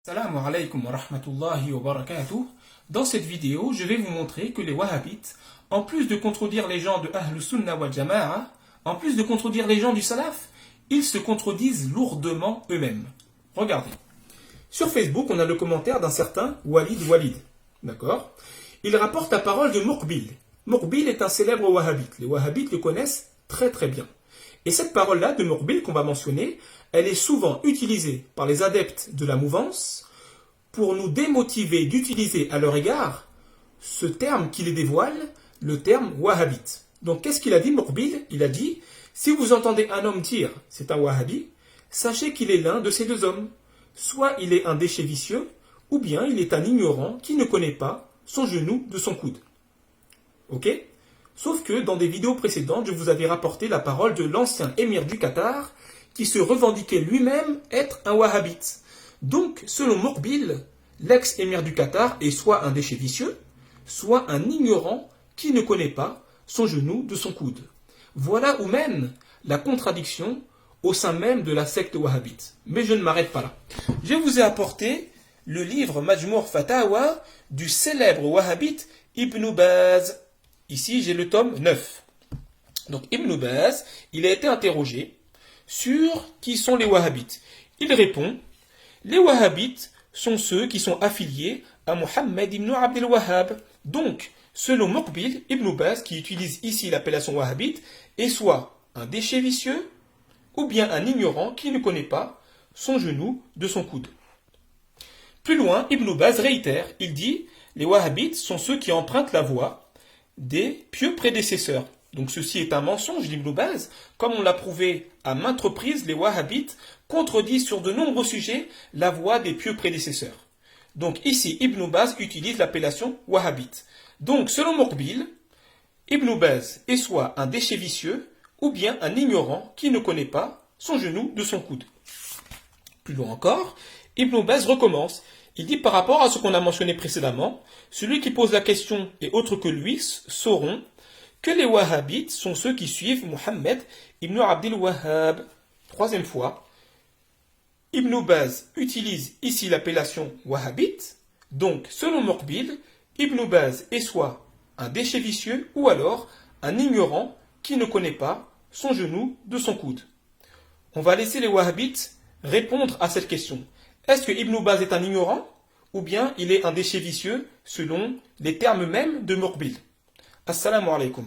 Salam alaykum wa rahmatullahi wa barakatuh. Dans cette vidéo, je vais vous montrer que les wahhabites, en plus de contredire les gens de Ahlus Sunnah wal Jama'a, en plus de contredire les gens du Salaf, ils se contredisent lourdement eux-mêmes. Regardez. Sur Facebook, on a le commentaire d'un certain Walid. D'accord? Il rapporte la parole de Muqbil. Muqbil est un célèbre wahhabite. Les wahhabites le connaissent très très bien. Et cette parole-là de Muqbil qu'on va mentionner, elle est souvent utilisée par les adeptes de la mouvance pour nous démotiver d'utiliser à leur égard ce terme qui les dévoile, le terme wahhabite. Donc qu'est-ce qu'il a dit Muqbil? Il a dit, si vous entendez un homme dire c'est un wahhabi, sachez qu'il est l'un de ces deux hommes. Soit il est un déchet vicieux, ou bien il est un ignorant qui ne connaît pas son genou de son coude. Ok? Sauf que dans des vidéos précédentes, je vous avais rapporté la parole de l'ancien émir du Qatar qui se revendiquait lui-même être un wahhabite. Donc, selon Muqbil, l'ex-émir du Qatar est soit un déchet vicieux, soit un ignorant qui ne connaît pas son genou de son coude. Voilà où mène la contradiction au sein même de la secte wahhabite. Mais je ne m'arrête pas là. Je vous ai apporté le livre Majmour Fatawa du célèbre wahhabite Ibn Baz. Ici, j'ai le tome 9. Donc, Ibn Baz, il a été interrogé sur qui sont les wahhabites. Il répond, les wahhabites sont ceux qui sont affiliés à Mohammed ibn Abdel Wahhab. Donc, selon Muqbil, Ibn Baz, qui utilise ici l'appellation wahhabite, est soit un déchet vicieux, ou bien un ignorant qui ne connaît pas son genou de son coude. Plus loin, Ibn Baz réitère, il dit, les wahhabites sont ceux qui empruntent la voie des pieux prédécesseurs. Donc ceci est un mensonge d'Ibn Baz. Comme on l'a prouvé à maintes reprises, les wahhabites contredisent sur de nombreux sujets la voie des pieux prédécesseurs. Donc ici, Ibn Baz utilise l'appellation wahhabite. Donc selon Muqbil, Ibn Baz est soit un déchet vicieux ou bien un ignorant qui ne connaît pas son genou de son coude. Plus loin encore, Ibn Baz recommence. Il dit par rapport à ce qu'on a mentionné précédemment, celui qui pose la question et autres que lui sauront que les wahhabites sont ceux qui suivent Mohammed ibn Abdel Wahhab. Troisième fois, Ibn Baz utilise ici l'appellation wahhabite. Donc, selon Muqbil, Ibn Baz est soit un déchet vicieux ou alors un ignorant qui ne connaît pas son genou de son coude. On va laisser les wahhabites répondre à cette question. Est-ce que Ibn Baz est un ignorant ou bien il est un déchet vicieux selon les termes mêmes de Muqbil? Assalamu alaikum.